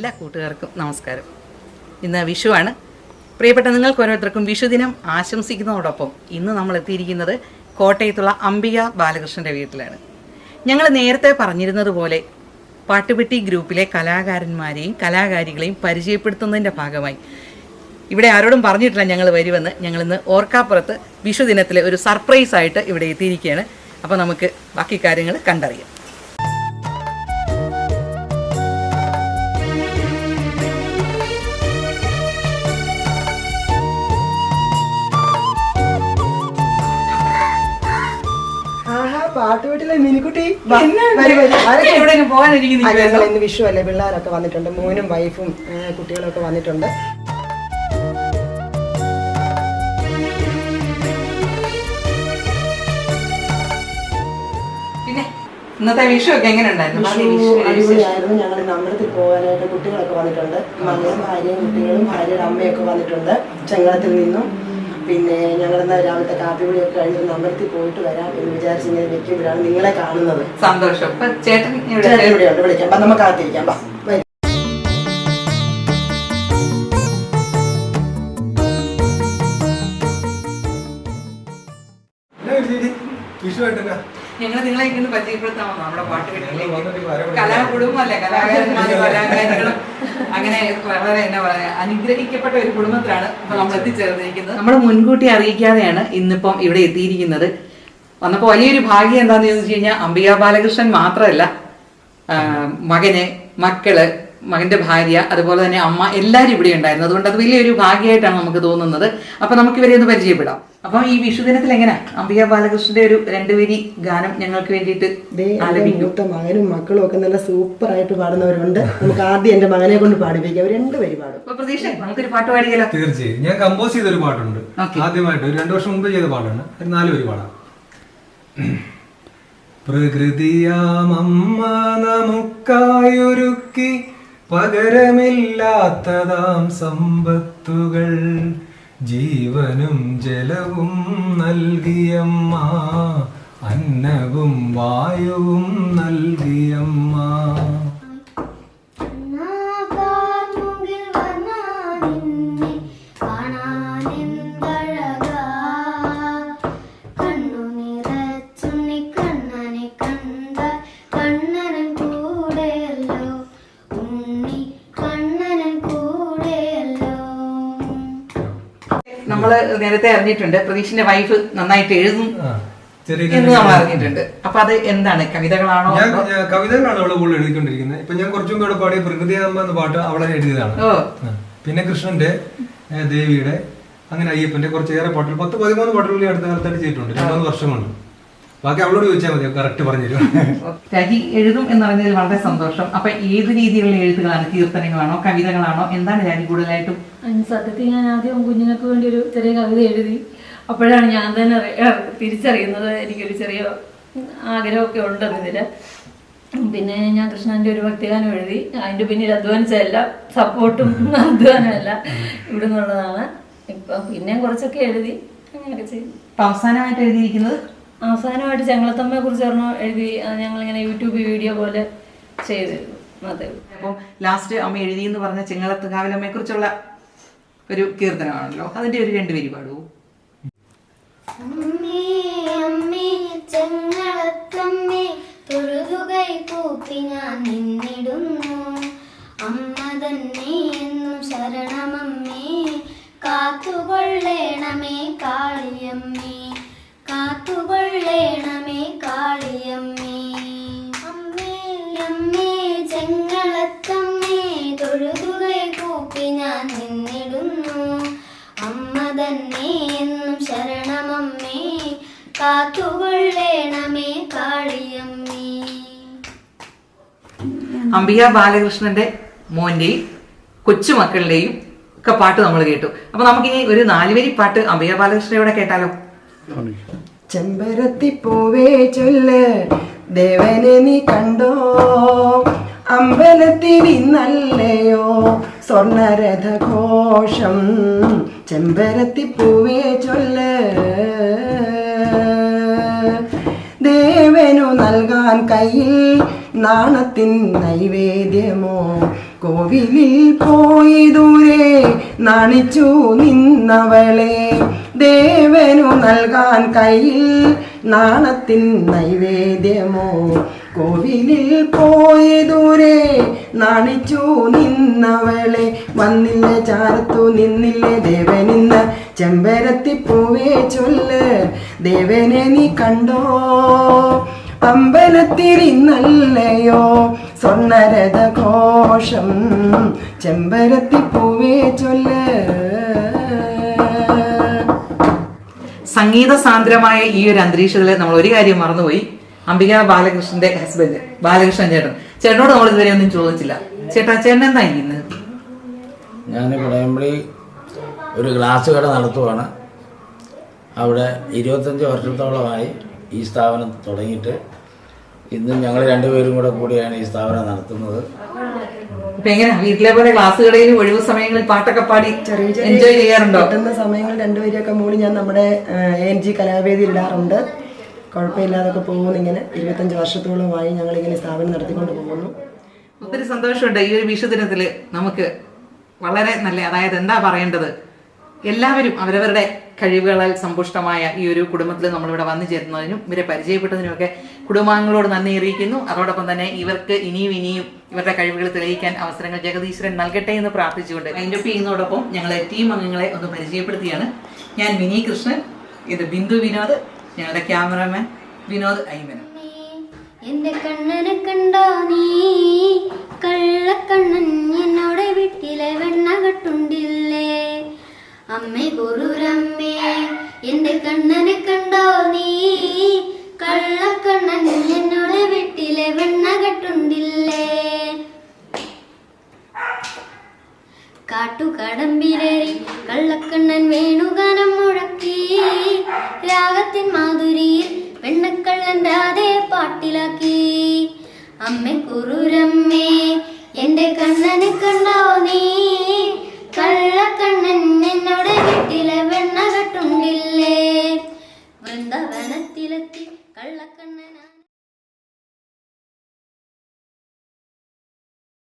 എല്ലാ കൂട്ടുകാർക്കും നമസ്കാരം. ഇന്ന് വിഷുവാണ്. പ്രിയപ്പെട്ട നിങ്ങൾക്ക് ഓരോരുത്തർക്കും വിഷുദിനം ആശംസിക്കുന്നതോടൊപ്പം ഇന്ന് നമ്മൾ എത്തിയിരിക്കുന്നത് കോട്ടയത്തുള്ള അംബിക ബാലകൃഷ്ണൻ്റെ വീട്ടിലാണ്. ഞങ്ങൾ നേരത്തെ പറഞ്ഞിരുന്നത് പോലെ പാട്ടുപെട്ടി ഗ്രൂപ്പിലെ കലാകാരന്മാരെയും കലാകാരികളെയും പരിചയപ്പെടുത്തുന്നതിൻ്റെ ഭാഗമായി ഇവിടെ ആരോടും പറഞ്ഞിട്ടില്ല ഞങ്ങൾ വരുമെന്ന്. ഞങ്ങളിന്ന് ഓർക്കാപ്പുറത്ത് വിഷുദിനത്തിലെ ഒരു സർപ്രൈസായിട്ട് ഇവിടെ എത്തിയിരിക്കുകയാണ്. അപ്പോൾ നമുക്ക് ബാക്കി കാര്യങ്ങൾ കണ്ടറിയാം. പാട്ടുപെട്ടിലെ മിനിക്കുട്ടി ഇന്ന് വിഷു അല്ലേ, പിള്ളേരൊക്കെ വന്നിട്ടുണ്ട്, മോനും വൈഫും കുട്ടികളൊക്കെ വന്നിട്ടുണ്ട്. പിന്നെ ഇന്നത്തെ വിഷു ഒക്കെ എങ്ങനെ ഉണ്ടായിരുന്നു? അടിപൊളിയായിരുന്നു. ഞങ്ങൾ അമ്പലത്തിൽ പോകാനായിട്ട് കുട്ടികളൊക്കെ വന്നിട്ടുണ്ട്. മകനും ഭാര്യയും കുട്ടികളും ഭാര്യയുടെ അമ്മയൊക്കെ വന്നിട്ടുണ്ട് ചെങ്ങളത്തിൽ നിന്നും. പിന്നെ ഞങ്ങളിന്ന് രാവിലത്തെ കാപ്പിപൊടിയൊക്കെ കഴിഞ്ഞ് അമ്പലത്തിൽ പോയിട്ട് വരാം എന്ന് വിചാരിച്ച് ഇങ്ങനെ വെക്കുമ്പോഴാണ് നിങ്ങളെ കാണുന്നത്. സന്തോഷം. ചേട്ടൻ ഇവിടെയുണ്ട്, വിളിക്കാം. നമുക്ക് കാത്തിരിക്കാം. ഞങ്ങൾ നിങ്ങളെ ഇങ്ങനെ പരിചയപ്പെടുത്താമോ? നമ്മുടെ പാട്ടുപെട്ടിയിലേക്ക് കലാകുടുംബമല്ലേ, കലാകാരന്മാരും കലാകാരികളും അങ്ങനെ വളരെ എന്നാ പറയാ അനുഗ്രഹിക്കപ്പെട്ട ഒരു കുടുംബത്തിലാണ് ഇപ്പൊ നമ്മൾ എത്തിച്ചേർന്നിരിക്കുന്നത്. നമ്മൾ മുൻകൂട്ടി അറിയിക്കാതെയാണ് ഇന്നിപ്പം ഇവിടെ എത്തിയിരിക്കുന്നത്. വന്നപ്പോൾ വലിയൊരു ഭാഗ്യം എന്താണെന്ന് ചോദിച്ചു കഴിഞ്ഞാൽ അംബിക ബാലകൃഷ്ണൻ മാത്രമല്ല, മകന്, മക്കള്, മകന്റെ ഭാര്യ, അതുപോലെ തന്നെ അമ്മ, എല്ലാവരും ഇവിടെ ഉണ്ടായിരുന്നു. അതുകൊണ്ട് അത് വലിയൊരു ഭാഗ്യമായിട്ടാണ് നമുക്ക് തോന്നുന്നത്. അപ്പൊ നമുക്ക് ഇവരെ ഒന്ന് പരിചയപ്പെടാം. അപ്പം ഈ വിഷുദിനത്തിൽ എങ്ങനെ അംബിക ബാലകൃഷ്ണന്റെ ഒരു 2 വരി ഗാനം ഞങ്ങൾക്ക് വേണ്ടിയിട്ട് മൂത്ത മകനും മക്കളും ഒക്കെ നല്ല സൂപ്പർ ആയിട്ട് പാടുന്നവരുണ്ട്. നമുക്ക് ആദ്യം എന്റെ മകനെ കൊണ്ട് പാടിപ്പിക്കാം. 2 വരി പാടും. പ്രതീക്ഷ നമുക്കൊരു പാട്ട് പാടിയല്ലോ. തീർച്ചയായും. ഞാൻ കമ്പോസ് ചെയ്തൊരു പാട്ടുണ്ട്, ആദ്യമായിട്ട് ഒരു 2 വർഷം മുമ്പ് ചെയ്ത പാട്ടാണ്. 4 വരി പാടാം. പ്രകൃതിയാമമ്മ നമുക്കായൊരുക്കി പകരമില്ലാത്തതാം സമ്പത്തുകൾ, ജീവനും ജലവും നൽകിയമ്മ, അന്നവും വായുവും നൽകിയമ്മ. നമ്മള് നേരത്തെ അറിഞ്ഞിട്ടുണ്ട് പ്രതീഷിന്റെ വൈഫ് നന്നായിട്ട് എഴുതും എന്ന് നമ്മൾ അറിഞ്ഞിട്ടുണ്ട്. അപ്പൊ അത് എന്താണ്, കവിതകളാണോ? കവിതകളാണ് അവള് കൂടുതൽ എഴുതിക്കൊണ്ടിരിക്കുന്നത്. ഇപ്പൊ ഞാൻ കുറച്ചും കൂടെ പാടിയ പ്രകൃതിയാകുമ്പോ എന്ന പാട്ട് അവളെ എഴുതിയതാണ്. പിന്നെ കൃഷ്ണന്റെ, ദേവിയുടെ, അങ്ങനെ അയ്യപ്പന്റെ കുറച്ചേറെ പാട്ടുകൾ 10-13 പാട്ടുകൾ അടുത്ത കാലത്തായിട്ട് ചെയ്തിട്ടുണ്ട്. 2-3 വർഷം കൊണ്ട്. ബാക്കി അവളോട് ചോദിച്ചാൽ മതി, കറക്റ്റ് പറഞ്ഞുതരും. രാജി എഴുതും എന്നറിഞ്ഞതിൽ വളരെ സന്തോഷം. അപ്പൊ ഏത് രീതിയിലുള്ള എഴുത്തുകളാണ്? കീർത്തനങ്ങളാണോ, കവിതകളാണോ, എന്താണ് രാജി കൂടുതലായിട്ടും? സത്യത്തിൽ ഞാൻ ആദ്യം കുഞ്ഞുങ്ങൾക്ക് വേണ്ടി ഒരു ചെറിയ കവിത എഴുതി. അപ്പോഴാണ് ഞാൻ തന്നെ തിരിച്ചറിയുന്നത് എനിക്കൊരു ചെറിയ ആഗ്രഹമൊക്കെ ഉണ്ടെന്ന് ഇതില്. പിന്നെ ഞാൻ കൃഷ്ണന്റെ ഒരു ഭക്തിഗാനം എഴുതി. അതിന്റെ പിന്നിൽ അധ്വാനിച്ചതല്ല, സപ്പോർട്ടും അധ്വാനമല്ല ഇവിടെ നിന്നുള്ളതാണ്. ഇപ്പൊ പിന്നെ കുറച്ചൊക്കെ എഴുതി, അങ്ങനെയൊക്കെ ചെയ്തു. അവസാനമായിട്ട് എഴുതിയിരിക്കുന്നത്? അവസാനമായിട്ട് ചെങ്ങളത്തമ്മയെ കുറിച്ച് എഴുതി. ഞങ്ങളിങ്ങനെ യൂട്യൂബ് വീഡിയോ പോലെ ചെയ്തിരുന്നു. അതെ. അപ്പം ലാസ്റ്റ് അമ്മ എഴുതി എന്ന് പറഞ്ഞ ചെങ്ങളത്ത് കാവിലമ്മയെ കുറിച്ചുള്ള ഒരു കീർത്തനമാണല്ലോ, അതിന്റെ ഒരു 2 വരി പാടുവോ? കാത്തുകൊള്ളേണമേ കാളിയമ്മേ, കാത്തുകൊള്ളേണമേ കാളിയമ്മേ. അമ്മേ അമ്മേ ചെങ്ങളത്തമ്മേ, തൊഴുതുകൈ കൂപ്പി ഞാൻ നിന്നിടുന്നു. അമ്മ തന്നെ എന്നും ശരണമമ്മേ, കാത്തുകൊള്ളേണമേ കാളിയമ്മേ. അംബിക ബാലകൃഷ്ണന്റെ മോന്റെയും കൊച്ചുമക്കളുടെയും ഒക്കെ പാട്ട് നമ്മൾ കേട്ടു. അപ്പൊ നമുക്കിനി ഒരു 4 വരി പാട്ട് അംബിക ബാലകൃഷ്ണയോടെ കേട്ടാലോ? ചെമ്പരത്തിപ്പൂവേ ചൊല്ല്, ദേവനെ നീ കണ്ടോ, അമ്പലത്തിൽ ഇന്നല്ലയോ സ്വർണരഥഘോഷം. ചെമ്പരത്തിപ്പൂവേ ചൊല്ല്, ദേവനു നൽകാൻ കയ്യിൽ നാണത്തിൻ നൈവേദ്യമോ, കോവിലിൽ പോയി ദൂരെ നാണിച്ചു നിന്നവളെ ദേവനു നൽകാൻ കയ്യിൽ നാണത്തിൻ നൈവേദ്യമോ കോവിലിൽ പോയി ദൂരെ നാണിച്ചു നിന്നവളെ വന്നില്ലേ ചാരത്തു നിന്നില്ലേ ദേവനിന്ന് ചെമ്പരത്തിപ്പൂവേ ചൊല്ല് ദേവനെ നീ കണ്ടോ അമ്പലത്തിരിന്നല്ലയോ സ്വർണ്ണരഥ ഘോഷം ചെമ്പരത്തിപ്പൂവേ ചൊല്ല്. സംഗീത സാന്ദ്രമായ ഈ ഒരു അന്തരീക്ഷത്തിൽ നമ്മൾ ഒരു കാര്യം മറന്നുപോയി. അംബിക ബാലകൃഷ്ണന്റെ ഹസ്ബൻഡ് ബാലകൃഷ്ണൻ ചേട്ടനോട് നമ്മൾ ഇതുവരെ ഒന്നും ചോദിച്ചില്ല. ചേട്ടൻ എന്താ ഇന്ന്? ഞാൻ പടയമ്പളി ഒരു ഗ്ലാസ് കട നടത്തുവാണ്. അവിടെ 25 വർഷത്തോളമായി ഈ സ്ഥാപനം തുടങ്ങിയിട്ട്. ഇന്ന് ഞങ്ങൾ രണ്ടുപേരും കൂടിയാണ് ഈ സ്ഥാപനം നടത്തുന്നത്. ഇപ്പൊ എങ്ങനെയാ വീട്ടിലെ പോലെ ക്ലാസ് കടയിൽ ഒഴിവ് സമയങ്ങളിൽ പാട്ടൊക്കെ പാടി എൻജോയ് ചെയ്യാറുണ്ടോ? കിട്ടുന്ന സമയങ്ങളിൽ രണ്ടുപേരെയൊക്കെ മൂടി ഞാൻ നമ്മുടെ ANG കലാവേദിയിൽ ഇടാറുണ്ട്. കുഴപ്പമില്ലാതൊക്കെ പോകുന്നു. ഇങ്ങനെ 25 വർഷത്തോളമായി ഞങ്ങളിങ്ങനെ സ്ഥാപനം നടത്തിക്കൊണ്ട് പോകുന്നു. ഒത്തിരി സന്തോഷമുണ്ട്. ഈ ഒരു വിഷുദിനത്തിൽ നമുക്ക് വളരെ നല്ല, അതായത് എന്താ പറയേണ്ടത്, എല്ലാവരും അവരവരുടെ കഴിവുകളാൽ സമ്പുഷ്ടമായ ഈ ഒരു കുടുംബത്തിൽ നമ്മളിവിടെ വന്നു ചേരുന്നതിനും ഇവരെ പരിചയപ്പെട്ടതിനുമൊക്കെ കുടുംബാംഗങ്ങളോട് നന്ദി അറിയിക്കുന്നു. അതോടൊപ്പം തന്നെ ഇവർക്ക് ഇനിയും ഇവരുടെ കഴിവുകൾ തെളിയിക്കാൻ അവസരങ്ങൾ ജഗദീശ്വരൻ നൽകട്ടെ എന്ന് പ്രാർത്ഥിച്ചുകൊണ്ട് അതിൻ്റെ ചെയ്യുന്നതോടൊപ്പം ഞങ്ങളെ ടീം അംഗങ്ങളെ ഒന്ന് പരിചയപ്പെടുത്തിയാണ്. ഞാൻ മിനി കൃഷ്ണൻ, ഇത് ബിന്ദു വിനോദ്, ഞങ്ങളുടെ ക്യാമറാമാൻ വിനോദ് ഐമൻ. എന്റെ കണ്ണനെ കണ്ടോ നീ, കള്ളക്കണ്ണൻ എന്നോട് വീട്ടിലെ വെണ്ണകട്ടുണ്ടില്ലേ. അമ്മേ ഗുരുരമ്മേ എന്റെ കണ്ണനെ കണ്ടോ നീ, കള്ളക്കണ്ണൻ എന്നോട് വീട്ടിലെ വെണ്ണകട്ടുണ്ടില്ലേ. കാട്ടുകടമ്പിലേറി കള്ളക്കണ്ണൻ വേണുഗാനം മുഴക്കി, രാഗത്തിൻ മാധുരിയിൽ വെണ്ണക്കള്ളൻ രാധേ പാട്ടിലാക്കി. അമ്മേ കുറുരമ്മേ എന്റെ കണ്ണനെ കണ്ടോ